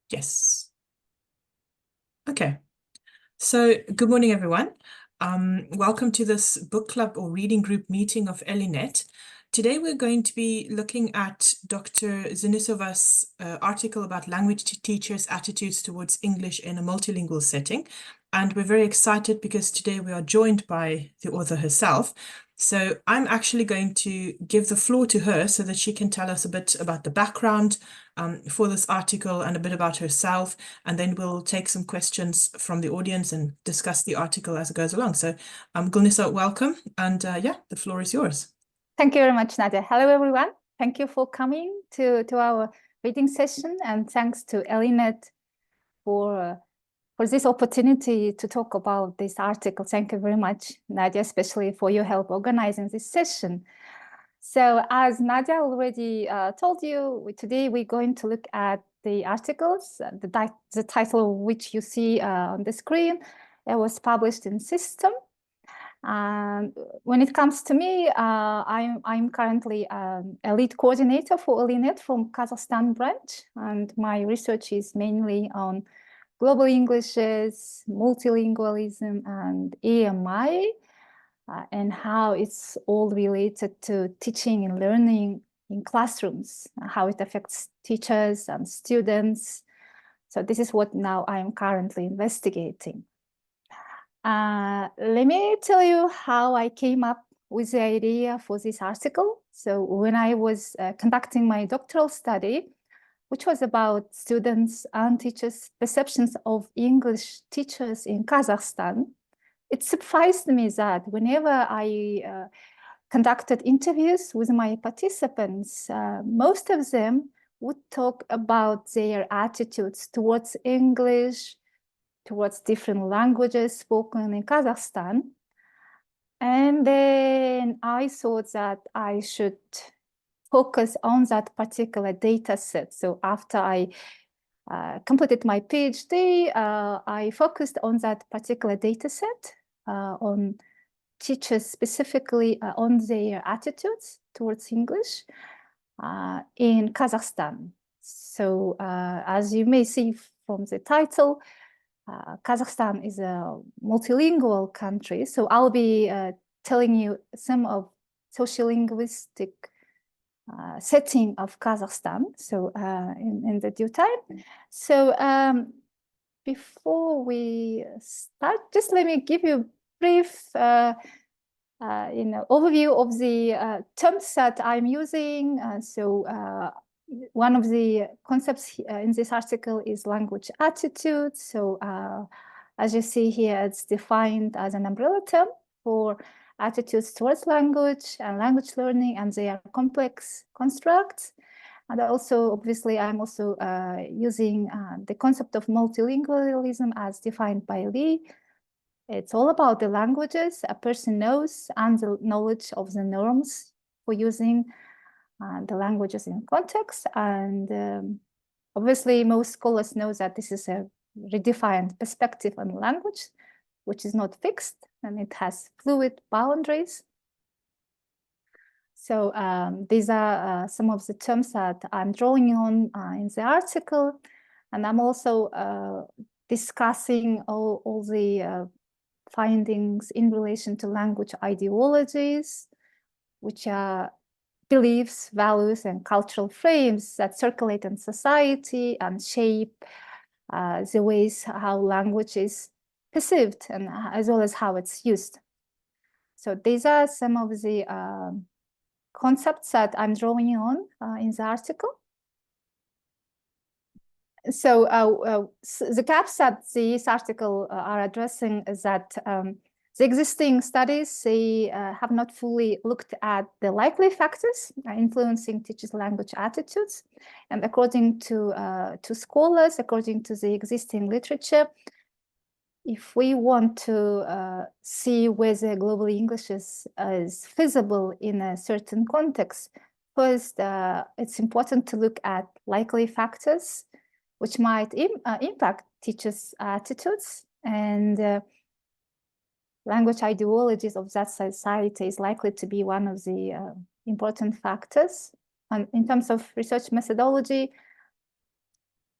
Yes. Okay. So good morning, everyone. Welcome to this book club or reading group meeting of ELINET. Today, we're going to be looking at Dr. Zhunussova's article about language teachers' attitudes towards English in a multilingual setting. And we're very excited because today we are joined by the author herself. So I'm actually going to give the floor to her so that she can tell us a bit about the background for this article and a bit about herself. And then we'll take some questions from the audience and discuss the article as it goes along. So Gulnissa, welcome. And yeah, the floor is yours. Thank you very much, Nadia. Hello, everyone. Thank you for coming to our reading session. And thanks to ELINET for this opportunity to talk about this article. Thank you very much, Nadia, especially for your help organizing this session. So as Nadia already told you, today we're going to look at the articles, the title of which you see on the screen. It was published in System. When it comes to me, I'm currently a lead coordinator for ELINET from Kazakhstan branch, and my research is mainly on global Englishes, multilingualism, and EMI, and how it's all related to teaching and learning in classrooms, how it affects teachers and students. So this is what now I'm currently investigating. Let me tell you how I came up with the idea for this article. So when I was conducting my doctoral study, which was about students and teachers' perceptions of English teachers in Kazakhstan, it surprised me that whenever I conducted interviews with my participants, most of them would talk about their attitudes towards English, towards different languages spoken in Kazakhstan. And then I thought that I should focus on that particular data set. So after I completed my PhD, I focused on that particular data set, on teachers specifically on their attitudes towards English in Kazakhstan. So as you may see from the title, Kazakhstan is a multilingual country. So I'll be telling you some of sociolinguistic setting of Kazakhstan, so in the due time. So before we start, just let me give you a brief overview of the terms that I'm using. One of the concepts in this article is language attitude. So as you see here, it's defined as an umbrella term for attitudes towards language and language learning, and they are complex constructs. And also, obviously, I'm also using the concept of multilingualism as defined by Lee. It's all about the languages a person knows and the knowledge of the norms for using the languages in context. And obviously, most scholars know that this is a redefined perspective on language, which is not fixed, and it has fluid boundaries. So these are some of the terms that I'm drawing on in the article. And I'm also discussing all the findings in relation to language ideologies, which are beliefs, values, and cultural frames that circulate in society and shape the ways how language is perceived, and as well as how it's used. So these are some of the concepts that I'm drawing on in the article. So the gaps that this article are addressing is that the existing studies, they have not fully looked at the likely factors influencing teachers' language attitudes. And according to scholars, according to the existing literature, if we want to see whether global English is feasible in a certain context, first, it's important to look at likely factors which might impact teachers' attitudes. And language ideologies of that society is likely to be one of the important factors. And in terms of research methodology,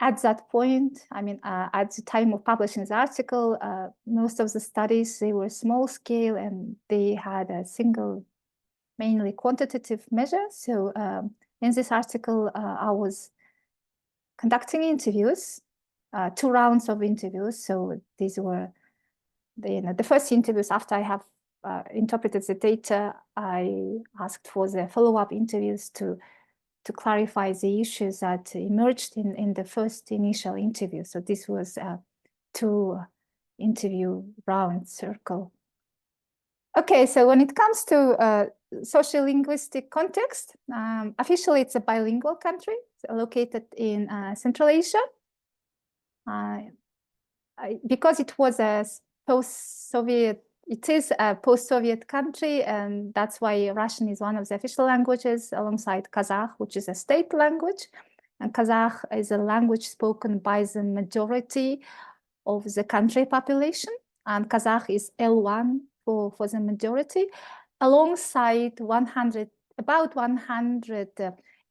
at that point, I mean, at the time of publishing the article, most of the studies, they were small scale and they had a single, mainly quantitative measure. So in this article, I was conducting interviews, 2 rounds of interviews. So these were the first interviews after I have interpreted the data. I asked for the follow-up interviews to clarify the issues that emerged in the first initial interview. So this was a 2 interview round circle. Okay, so when it comes to social linguistic context, officially it's a bilingual country located in Central Asia. Because it was a post-Soviet, it is a post-Soviet country, and that's why Russian is one of the official languages alongside Kazakh, which is a state language. And Kazakh is a language spoken by the majority of the country population. And Kazakh is L1 for the majority, alongside about 100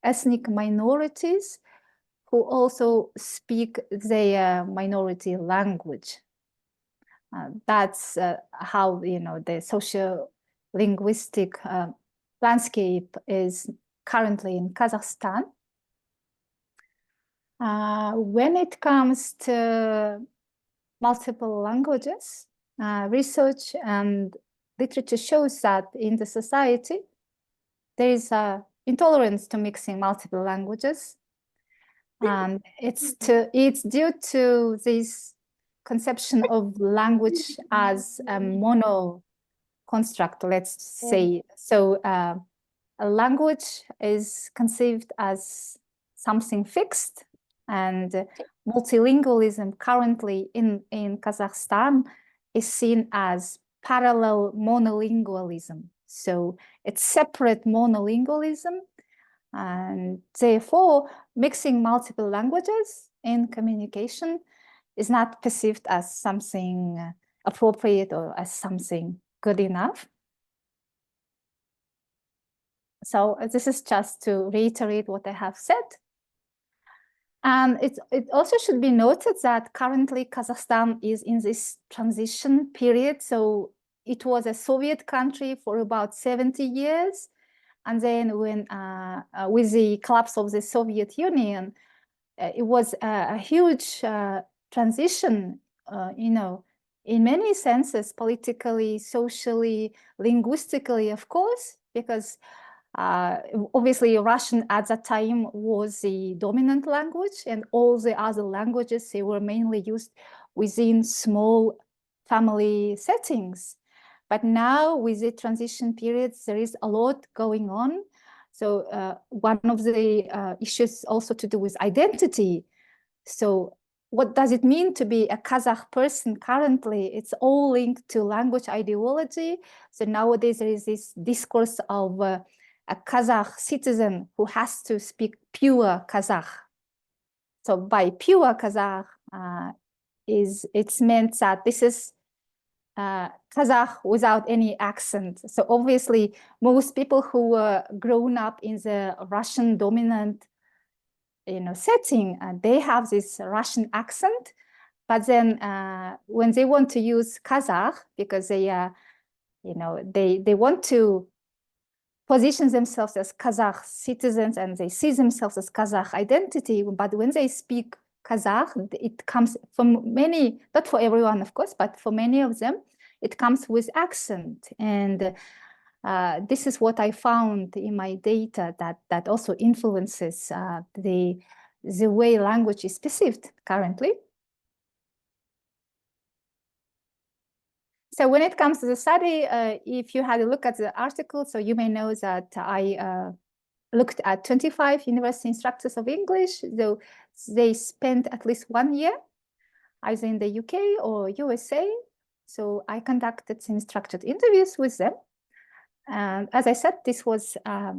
ethnic minorities who also speak their minority language. That's how, the social linguistic landscape is currently in Kazakhstan. When it comes to multiple languages, research and literature shows that in the society, there is intolerance to mixing multiple languages. And it's due to this conception of language as a mono construct, let's say. So a language is conceived as something fixed, and multilingualism currently in Kazakhstan is seen as parallel monolingualism. So it's separate monolingualism, and therefore mixing multiple languages in communication is not perceived as something appropriate or as something good enough. So this is just to reiterate what I have said. And it also should be noted that currently Kazakhstan is in this transition period. So it was a Soviet country for about 70 years. And then when with the collapse of the Soviet Union, it was a huge transition, in many senses, politically, socially, linguistically, of course, because obviously Russian at that time was the dominant language, and all the other languages, they were mainly used within small family settings. But now with the transition periods, there is a lot going on. So one of the issues also to do with identity. So what does it mean to be a Kazakh person currently? It's all linked to language ideology. So nowadays there is this discourse of a Kazakh citizen who has to speak pure Kazakh. So by pure Kazakh, it's meant that this is Kazakh without any accent. So obviously, most people who were grown up in the Russian dominant, setting, they have this Russian accent. But then when they want to use Kazakh, because they want to position themselves as Kazakh citizens and they see themselves as Kazakh identity, but when they speak Kazakh, it comes from many, not for everyone, of course, but for many of them, it comes with accent. And this is what I found in my data that also influences the way language is perceived currently. So when it comes to the study, if you had a look at the article, so you may know that I looked at 25 university instructors of English. So they spent at least 1 year either in the UK or USA. So I conducted some structured interviews with them. And as I said, this was a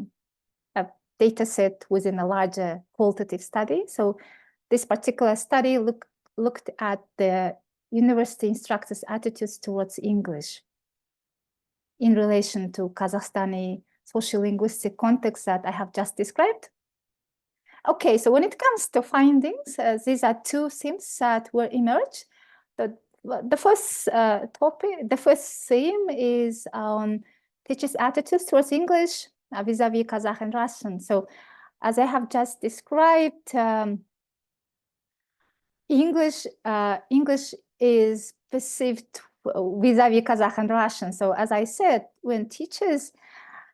data set within a larger qualitative study. So this particular study looked at the university instructors' attitudes towards English. in relation to Kazakhstani sociolinguistic context that I have just described. Okay, so when it comes to findings, these are two themes that will emerge. The first the first theme is on teachers' attitudes towards English vis-a-vis Kazakh and Russian. So as I have just described, English is perceived vis-a-vis Kazakh and Russian. So as I said, when teachers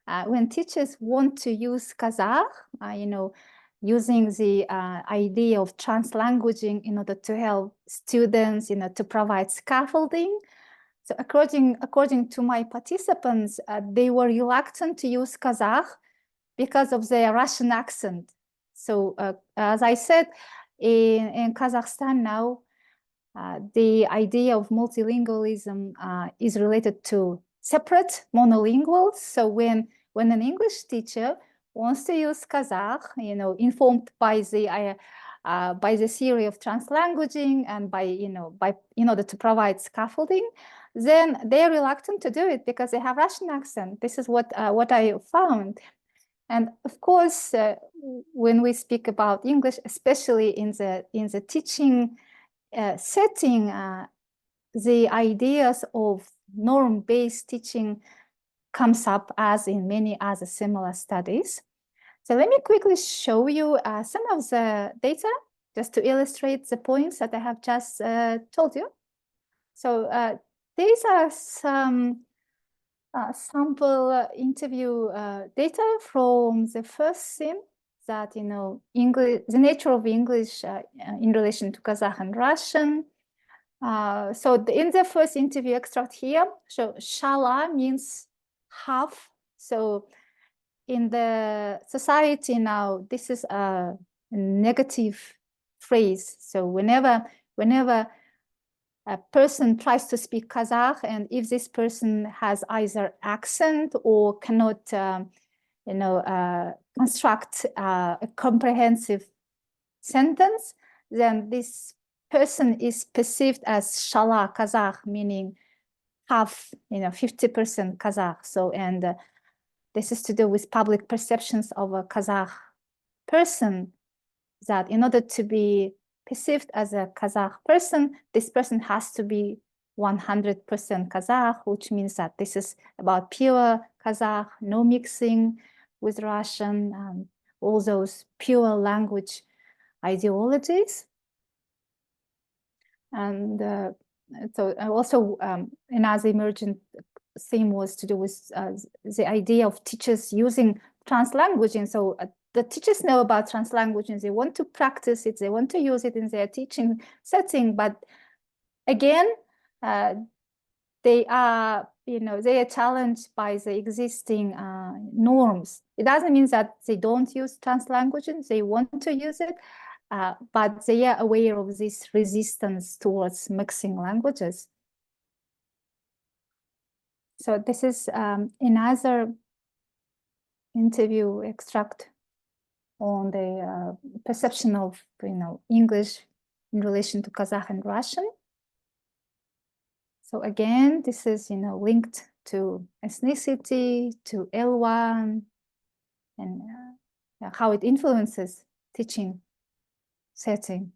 want to use Kazakh, using the idea of translanguaging in order to help students, to provide scaffolding. So according to my participants, they were reluctant to use Kazakh because of their Russian accent. So as I said, in Kazakhstan now, the idea of multilingualism is related to separate monolinguals. So when an English teacher wants to use Kazakh, informed by the theory of translanguaging and by in order to provide scaffolding, then they're reluctant to do it because they have Russian accent. This is what I found. And of course, when we speak about English, especially in the teaching setting, the ideas of norm-based teaching comes up as in many other similar studies. So let me quickly show you some of the data just to illustrate the points that I have just told you. So these are some sample interview data from the first theme that, English, the nature of English in relation to Kazakh and Russian. So in the first interview extract here, so shala means half. So in the society now, this is a negative phrase. So whenever a person tries to speak Kazakh, and if this person has either accent or cannot, construct a comprehensive sentence, then this person is perceived as shala Kazakh, meaning half, 50% Kazakh. So, and this is to do with public perceptions of a Kazakh person, that in order to be perceived as a Kazakh person, this person has to be 100% Kazakh, which means that this is about pure Kazakh, no mixing with Russian, all those pure language ideologies. And so also another emergent theme was to do with the idea of teachers using translanguaging. So the teachers know about translanguaging, they want to practice it, they want to use it in their teaching setting, but again, they are challenged by the existing norms. It doesn't mean that they don't use translanguaging, they want to use it, but they are aware of this resistance towards mixing languages. So this is another interview extract on the perception of English in relation to Kazakh and Russian. So again, this is linked to ethnicity, to L1, and how it influences teaching setting.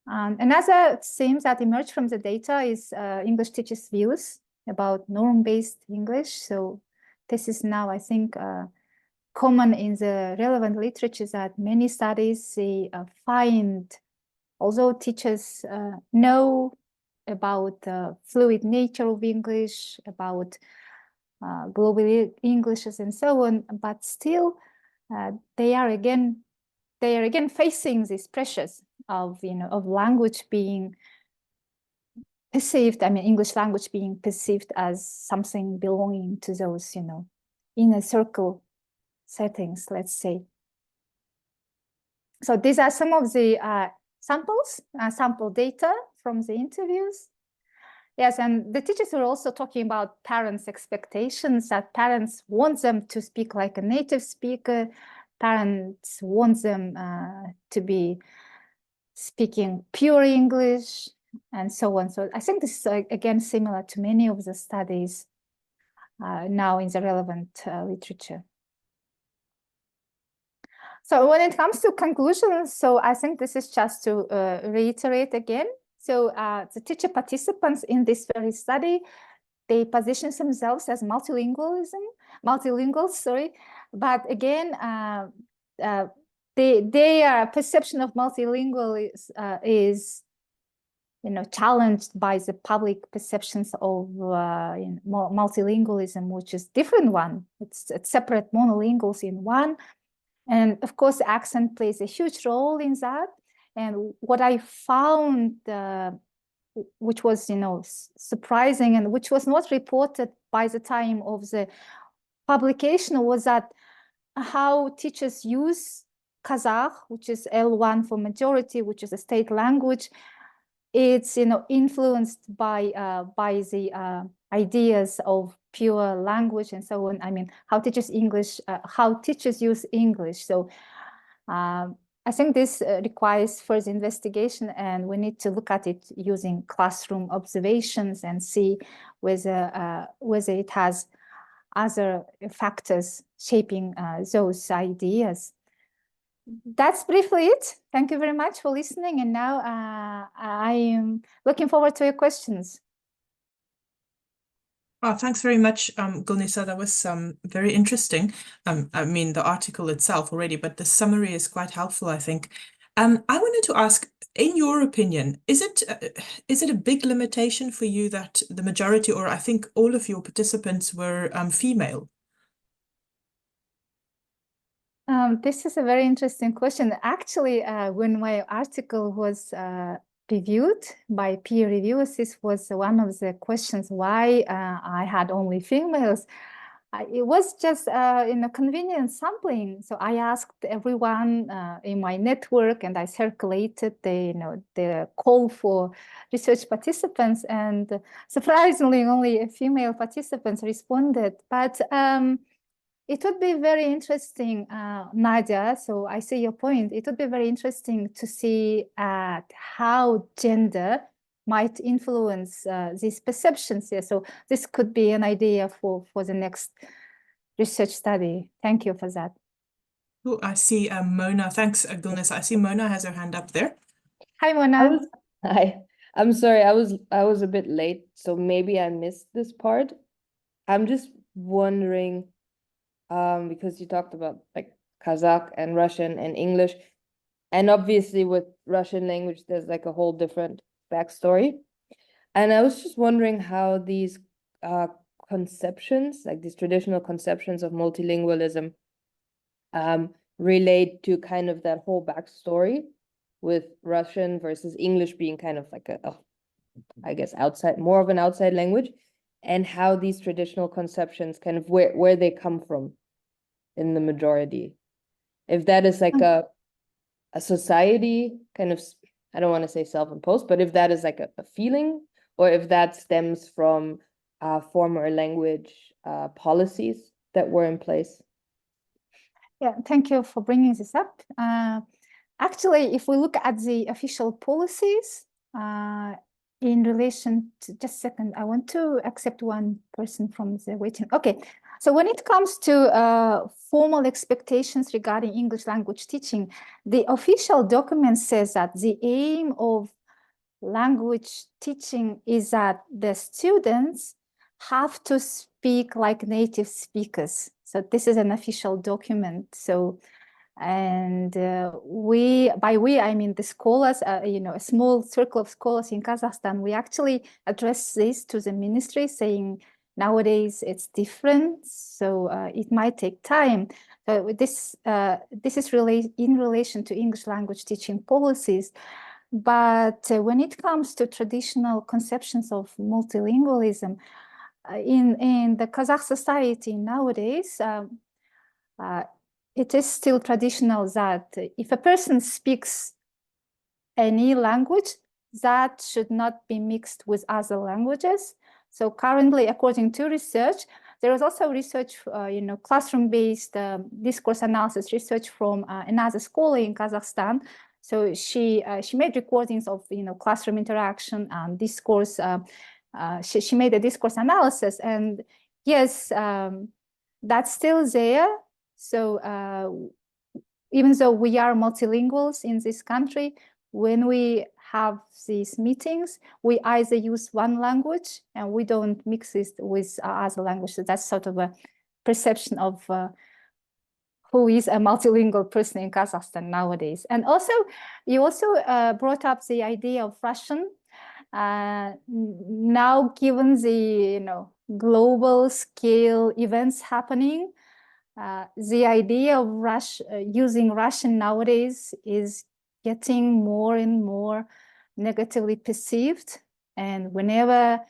Another theme that emerged from the data is English teachers' views about norm-based English. So this is now, I think, common in the relevant literature, that many studies they find, although teachers know about the fluid nature of English, about global Englishes and so on, but still they are again facing these pressures of of language being perceived, English language being perceived as something belonging to those inner circle settings, let's say. So these are some of the sample data from the interviews. Yes, and the teachers were also talking about parents' expectations, that parents want them to speak like a native speaker. Parents want them to be speaking pure English. and so on. So I think this is, again, similar to many of the studies now in the relevant literature. So when it comes to conclusions, so I think this is just to reiterate again. So the teacher participants in this very study, they position themselves as multilinguals, sorry. But again, their perception of multilingual is challenged by the public perceptions of multilingualism, which is different one. It's separate monolinguals in one. And of course, accent plays a huge role in that. And what I found, which was, surprising and which was not reported by the time of the publication, was that how teachers use Kazakh, which is L1 for majority, which is a state language. It's influenced by the ideas of pure language and so on. I mean, how teachers use English. So I think this requires further investigation, and we need to look at it using classroom observations and see whether it has other factors shaping those ideas. That's briefly it. Thank you very much for listening. And now I am looking forward to your questions. Oh, thanks very much, Gulnissa. That was very interesting. I mean, the article itself already, but the summary is quite helpful, I think. I wanted to ask, in your opinion, is it a big limitation for you that the majority, or I think all of your participants were female? This is a very interesting question. Actually, when my article was reviewed by peer reviewers, this was one of the questions why I had only females. It was just in a convenient sampling. So I asked everyone in my network, and I circulated the call for research participants, and surprisingly, only female participants responded. But it would be very interesting, Nadia, so I see your point. It would be very interesting to see how gender might influence these perceptions here. So this could be an idea for the next research study. Thank you for that. Oh, I see Mona. Thanks, Gulnissa. I see Mona has her hand up there. Hi, Mona. Hi. I'm sorry, I was a bit late, so maybe I missed this part. I'm just wondering, because you talked about like Kazakh and Russian and English, and obviously with Russian language, there's like a whole different backstory. And I was just wondering how these conceptions, like these traditional conceptions of multilingualism, relate to kind of that whole backstory with Russian versus English being kind of like I guess more of an outside language, and how these traditional conceptions kind of where they come from in the majority. If that is like a society kind of, I don't want to say self-imposed, but if that is like a feeling, or if that stems from former language policies that were in place. Yeah, thank you for bringing this up. Actually, if we look at the official policies in relation to, just a second, I want to accept one person from the waiting. Okay, so when it comes to formal expectations regarding English language teaching, the official document says that the aim of language teaching is that the students have to speak like native speakers. So this is an official document. So, and I mean the scholars, a small circle of scholars in Kazakhstan, we actually address this to the ministry, saying nowadays it's different, so it might take time. So this is really in relation to English language teaching policies. But when it comes to traditional conceptions of multilingualism, in the Kazakh society nowadays, it is still traditional that if a person speaks any language, that should not be mixed with other languages. So currently, according to research, there is also research, classroom-based discourse analysis research from another scholar in Kazakhstan So she made recordings of classroom interaction and discourse. She made a discourse analysis, and yes, that's still there. So even though we are multilinguals in this country, when we have these meetings, we either use one language and we don't mix it with other languages. So that's sort of a perception of who is a multilingual person in Kazakhstan nowadays. And also, you also brought up the idea of Russian. Now, given the global scale events happening, the idea of using Russian nowadays is getting more and more negatively perceived. And whenever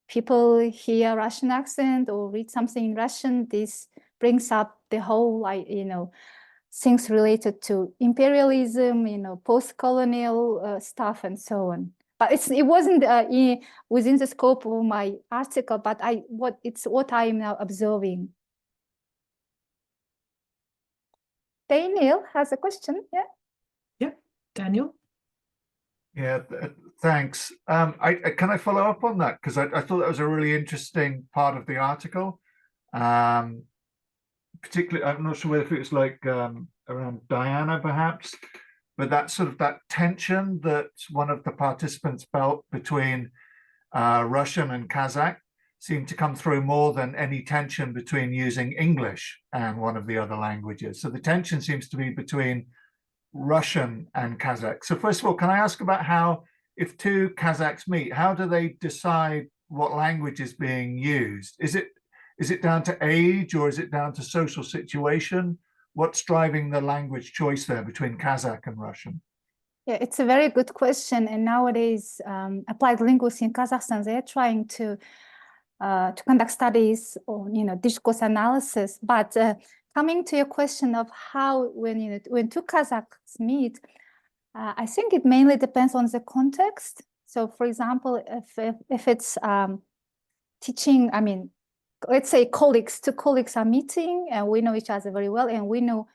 people hear Russian accent or read something in Russian, this brings up the whole, things related to imperialism, post-colonial stuff and so on. But it wasn't within the scope of my article, but it's what I am now observing. Daniel has a question. Yeah, Daniel. Yeah, thanks. Can I follow up on that? Because I thought that was a really interesting part of the article. Particularly, I'm not sure whether it was like around Diana, perhaps, but that tension that one of the participants felt between Russian and Kazakh seemed to come through more than any tension between using English and one of the other languages. So the tension seems to be between Russian and Kazakh. So first of all, can I ask about how, if two Kazakhs meet, how do they decide what language is being used? Is it down to age, or is it down to social situation? What's driving the language choice there between Kazakh and Russian? Yeah, it's a very good question. And nowadays, applied linguists in Kazakhstan, they're trying to conduct studies on discourse analysis. But coming to your question of how when two Kazakhs meet, I think it mainly depends on the context. So, for example, if it's teaching, let's say two colleagues are meeting and we know each other very well, and we know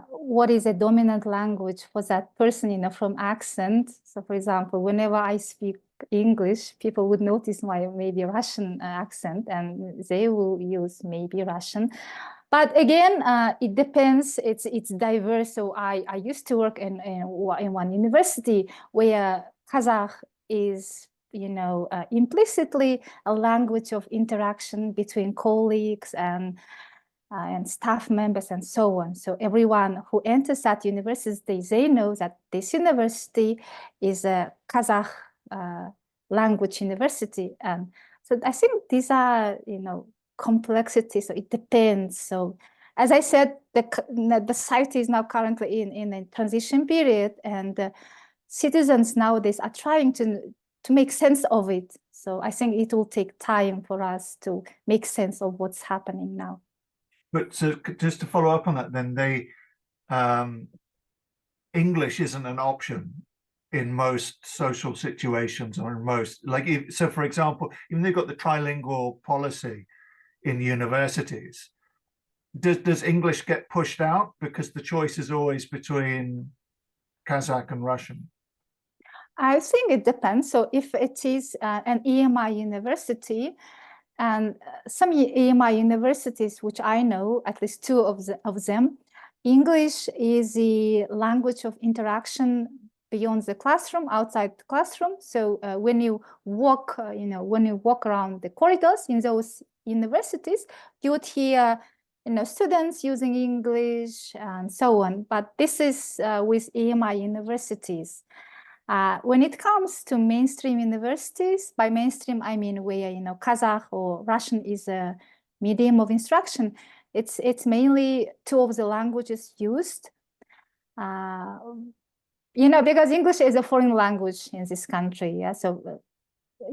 what is a dominant language for that person, from accent. So, for example, whenever I speak English, people would notice my maybe Russian accent, and they will use maybe Russian. But again, it depends. It's diverse. So I used to work in one university where Kazakh is implicitly a language of interaction between colleagues and staff members and so on. So everyone who enters that university, they know that this university is a Kazakh language university. And so I think these are, complexities. So it depends. So as I said, the site is now currently in a transition period, and citizens nowadays are trying to make sense of it. So I think it will take time for us to make sense of what's happening now. But so just to follow up on that, then English isn't an option in most social situations, or in most, so for example, even they've got the trilingual policy in universities, does English get pushed out because the choice is always between Kazakh and Russian? I think it depends. So if it is an EMI university, and some EMI universities, which I know, at least two of them, English is the language of interaction beyond the classroom, outside the classroom. So when you walk, when you walk around the corridors in those universities, you would hear, students using English and so on. But this is with EMI universities. When it comes to mainstream universities, by mainstream, I mean where, Kazakh or Russian is a medium of instruction, it's mainly two of the languages used. Because English is a foreign language in this country. Yeah, so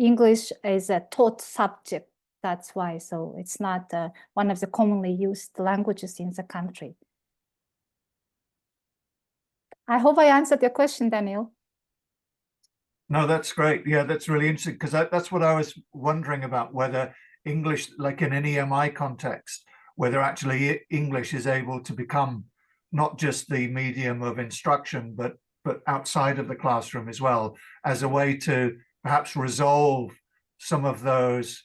English is a taught subject. That's why. So it's not one of the commonly used languages in the country. I hope I answered your question, Daniel. No, that's great. Yeah, that's really interesting, because that's what I was wondering about, whether English, like in an EMI context, whether actually English is able to become not just the medium of instruction, but outside of the classroom as well, as a way to perhaps resolve some of those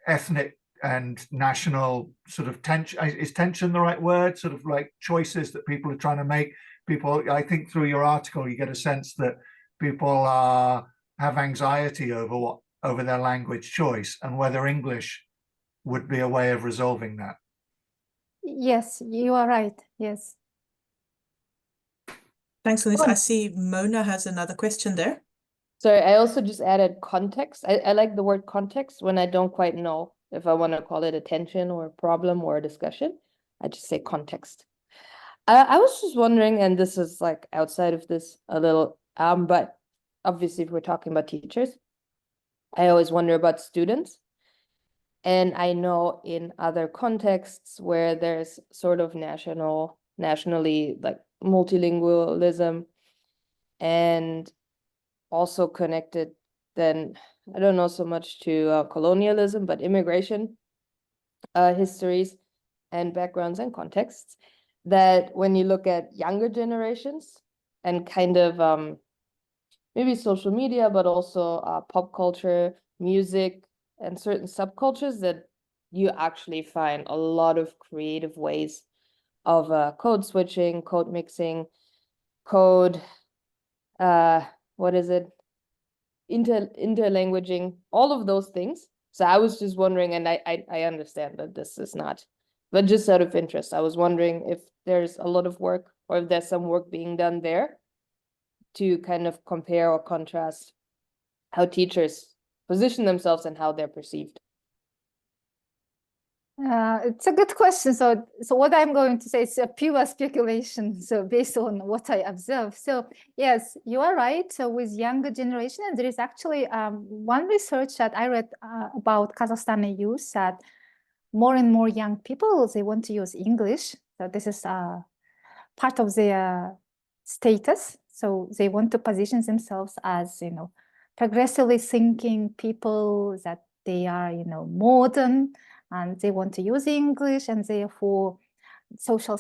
ethnic and national sort of tension. Is tension the right word? Sort of like choices that people are trying to make. People, I think through your article, you get a sense that people have anxiety over their language choice, and whether English would be a way of resolving that. Yes, you are right. Yes. Thanks, Gulnissa. I see Mona has another question there. Sorry, I also just added context. I like the word context when I don't quite know if I want to call it a tension or a problem or a discussion. I just say context. I was just wondering, and this is like outside of this a little, but obviously if we're talking about teachers, I always wonder about students. And I know in other contexts where there's sort of nationally like multilingualism, and also connected then, I don't know so much to colonialism, but immigration histories and backgrounds and contexts, that when you look at younger generations and kind of maybe social media, but also pop culture, music, and certain subcultures, that you actually find a lot of creative ways of code switching, code mixing, code, what is it? Interlanguaging, all of those things. So I was just wondering, and I understand that this is not, but just out of interest, I was wondering if there's a lot of work, or if there's some work being done there to kind of compare or contrast how teachers position themselves and how they're perceived. It's a good question. So what I'm going to say is a pure speculation. So based on what I observe. So yes, you are right. So with younger generation, and there is actually one research that I read about Kazakhstani youth, that more and more young people, they want to use English. So this is part of their status. So they want to position themselves as, progressively thinking people, that they are, modern, and they want to use English, and therefore social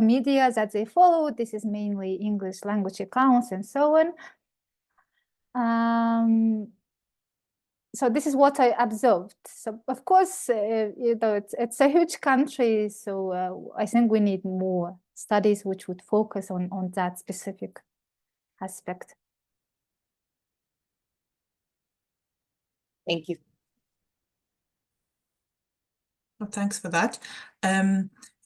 media that they follow, this is mainly English language accounts and so on. So this is what I observed. So of course, it's a huge country, so I think we need more studies which would focus on that specific aspect. Thank you. Well, thanks for that.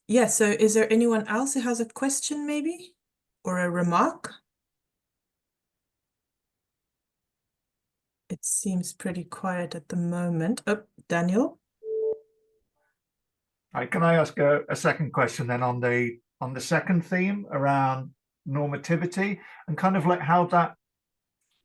Yeah, so is there anyone else who has a question maybe, or a remark? It seems pretty quiet at the moment. Oh, Daniel? Can I ask a second question then on the second theme around normativity, and kind of like how that,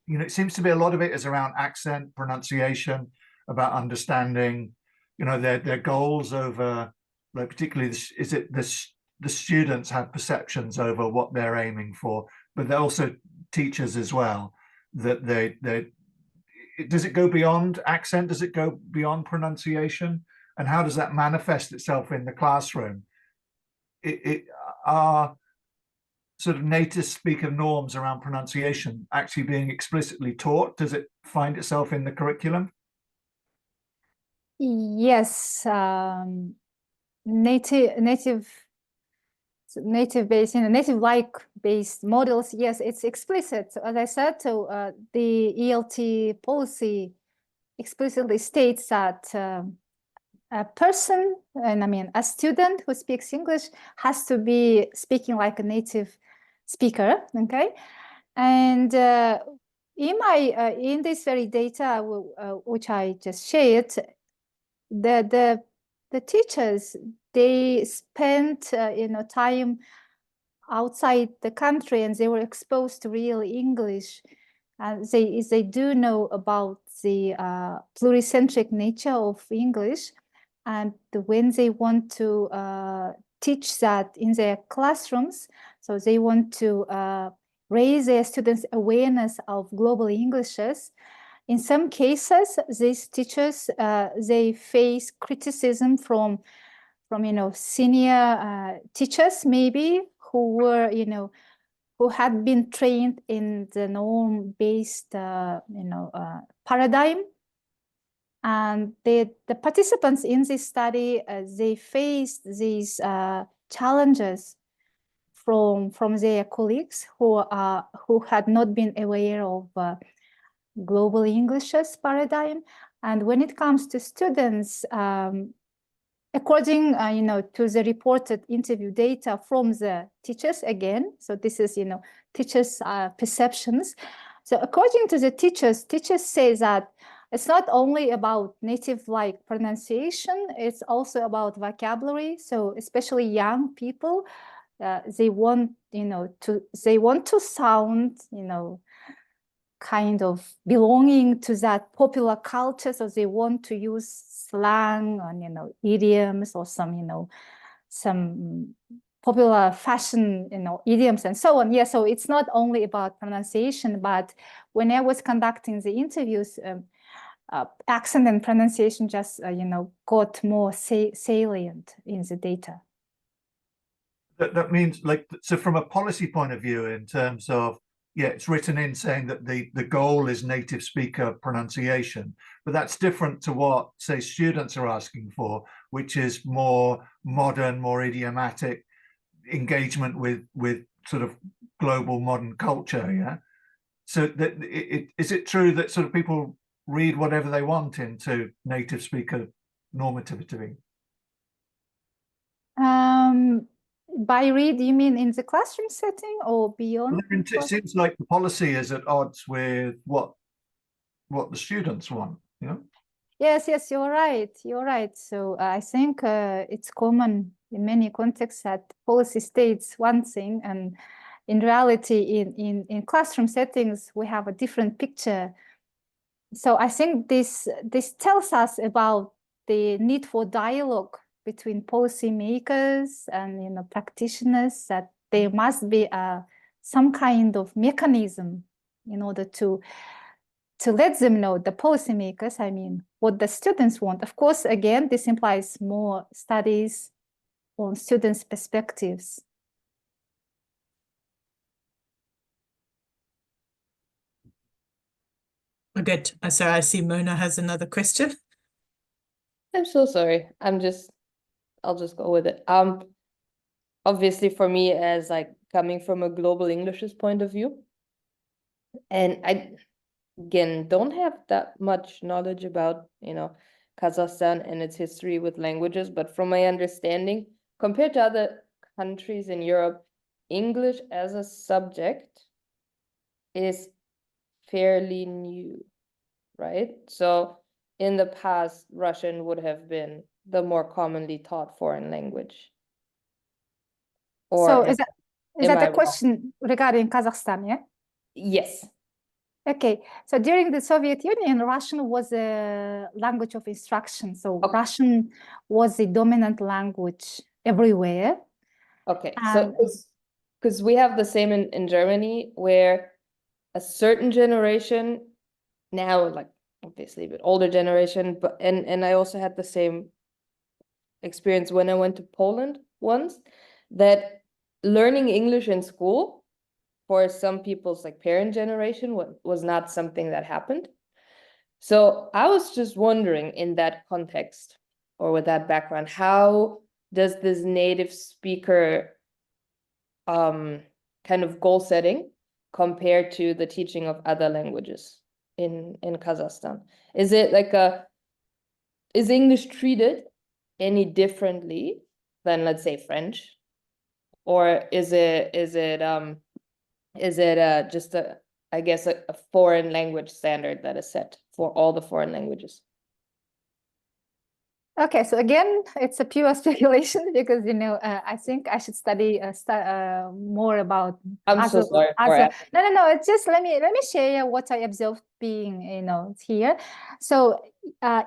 it seems to be a lot of it is around accent, pronunciation, about understanding, their goals over, like particularly is it the students have perceptions over what they're aiming for, but they're also teachers as well, that they does it go beyond accent? Does it go beyond pronunciation? And how does that manifest itself in the classroom? Are sort of native speaker norms around pronunciation actually being explicitly taught? Does it find itself in the curriculum? Yes, native based, native-like based models. Yes, it's explicit. So as I said, so the ELT policy explicitly states that a person, and I mean a student who speaks English, has to be speaking like a native speaker. Okay, and in this very data which I just shared, the teachers, they spent time outside the country, and they were exposed to real English, and they do know about the pluricentric nature of English, and when they want to teach that in their classrooms, so they want to raise their students' awareness of global Englishes. In some cases, these teachers, they face criticism from senior teachers maybe who were, who had been trained in the norm-based, paradigm. And the participants in this study, they faced these challenges from their colleagues who had not been aware of global English's paradigm. And when it comes to students, according to the reported interview data from the teachers again, so this is teachers' perceptions. So according to the teachers say that it's not only about native-like pronunciation, it's also about vocabulary. So especially young people, they want to sound kind of belonging to that popular culture, so they want to use slang and idioms or some popular fashion idioms and so on. Yeah, so it's not only about pronunciation, but when I was conducting the interviews, accent and pronunciation just got more salient in the data. That means, like, so from a policy point of view, in terms of, yeah, it's written in saying that the goal is native speaker pronunciation, but that's different to what, say, students are asking for, which is more modern, more idiomatic engagement with sort of global modern culture. Yeah. So is it true that sort of people read whatever they want into native speaker normativity? By read, you mean in the classroom setting or beyond? It seems like the policy is at odds with what the students want, Yes, you're right. So I think it's common in many contexts that policy states one thing, and in reality, in classroom settings, we have a different picture. So I think this tells us about the need for dialogue between policymakers and practitioners, that there must be some kind of mechanism in order to let them know, the policymakers, what the students want. Of course, again, this implies more studies on students' perspectives. Good. So I see Mona has another question. I'm so sorry. I'll just go with it. Obviously for me, as like coming from a global English's point of view, and I again don't have that much knowledge about Kazakhstan and its history with languages, but from my understanding, compared to other countries in Europe, English as a subject is fairly new, right? So in the past, Russian would have been the more commonly taught foreign language. Or so is that I a question regarding Kazakhstan, yeah? Yes. Okay, so during the Soviet Union, Russian was a language of instruction. So Okay. Russian was the dominant language everywhere. Okay, so because we have the same in Germany, where a certain generation now, like obviously a bit older generation, but and I also had the same experience when I went to Poland once, that learning English in school for some people's like parent generation was not something that happened. So I was just wondering, in that context or with that background, how does this native speaker kind of goal setting compared to the teaching of other languages in Kazakhstan? Is it like is English treated any differently than, let's say, French? Or is it just I guess a foreign language standard that is set for all the foreign languages? Okay, so again, it's a pure speculation because I think I should study more about. I'm so sorry for it. No. It's just let me share what I observed being here. So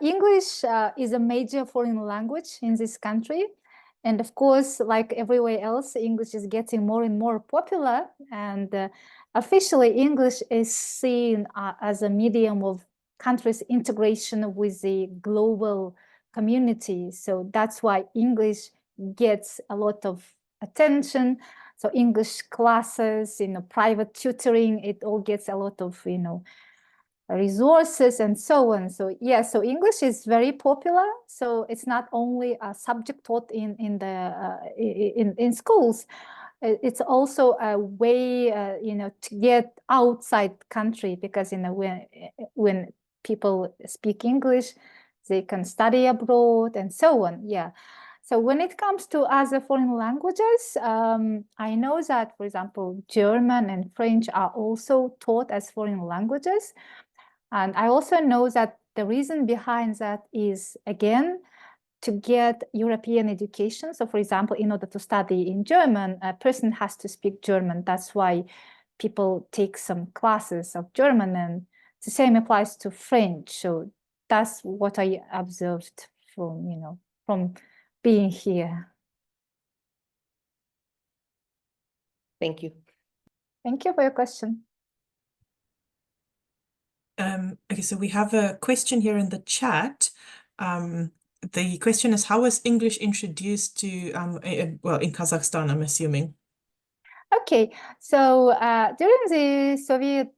English is a major foreign language in this country, and of course, like everywhere else, English is getting more and more popular. And officially, English is seen as a medium of countries' integration with the global community. So that's why English gets a lot of attention. So English classes, private tutoring, it all gets a lot of, resources and so on. So yeah, so English is very popular. So it's not only a subject taught in schools. It's also a way, to get outside country, because when people speak English, they can study abroad and so on. Yeah. So when it comes to other foreign languages, I know that, for example, German and French are also taught as foreign languages. And I also know that the reason behind that is, again, to get European education. So for example, in order to study in German, a person has to speak German. That's why people take some classes of German, and the same applies to French. So that's what I observed from being here. Thank you. Thank you for your question. Okay, so we have a question here in the chat. The question is, how was English introduced to, well, in Kazakhstan, I'm assuming? Okay, so during the Soviet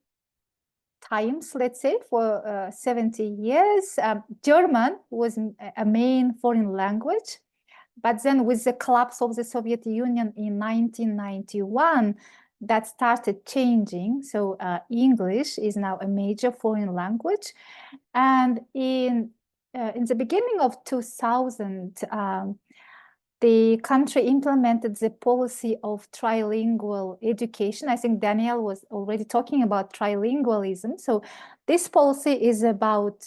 times, let's say for 70 years, German was a main foreign language. But then with the collapse of the Soviet Union in 1991, that started changing. So English is now a major foreign language. And in the beginning of 2000, the country implemented the policy of trilingual education. I think Daniel was already talking about trilingualism. So this policy is about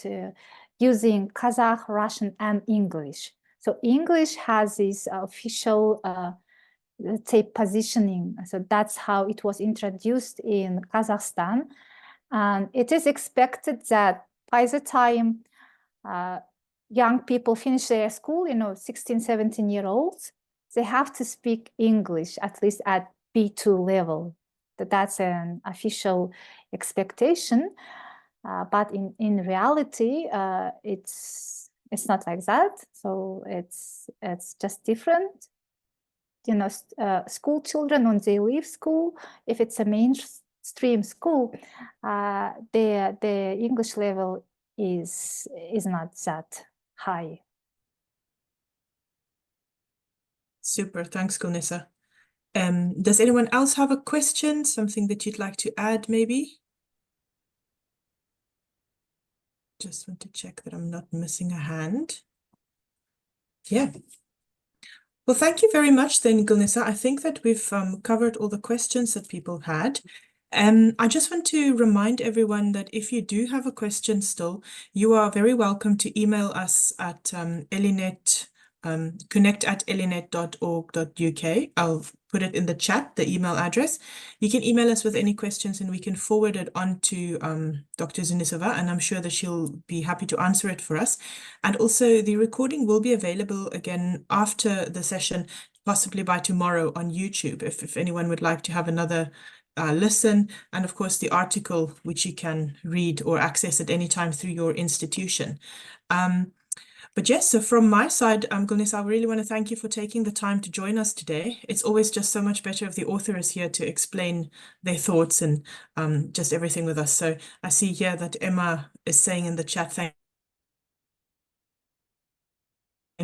using Kazakh, Russian, and English. So English has this official, let's say, positioning. So that's how it was introduced in Kazakhstan. And it is expected that by the time young people finish their school, 16, 17-year-olds, they have to speak English, at least at B2 level. That's an official expectation. But in reality, it's not like that. So it's just different. School children, when they leave school, if it's a mainstream school, the English level is not that high. Super, thanks, Gulnissa. Does anyone else have a question? Something that you'd like to add, maybe? Just want to check that I'm not missing a hand. Yeah. Well, thank you very much then, Gulnissa. I think that we've covered all the questions that people had. I just want to remind everyone that if you do have a question still, you are very welcome to email us at ELINET, connect@elinet.org.uk. I'll put it in the chat, the email address. You can email us with any questions and we can forward it on to Dr. Zhunussova, and I'm sure that she'll be happy to answer it for us. And also the recording will be available again after the session, possibly by tomorrow on YouTube, if anyone would like to have another listen, and of course the article which you can read or access at any time through your institution. But yes, so from my side, Gulnissa, I really want to thank you for taking the time to join us today. It's always just so much better if the author is here to explain their thoughts and just everything with us. So I see here that Emma is saying in the chat, thank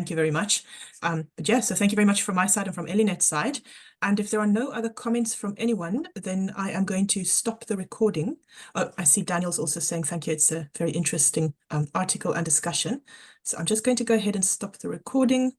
you very much. But yeah, so thank you very much from my side and from ELINET's side. And if there are no other comments from anyone, then I am going to stop the recording. Oh, I see Daniel's also saying thank you. It's a very interesting article and discussion. So I'm just going to go ahead and stop the recording.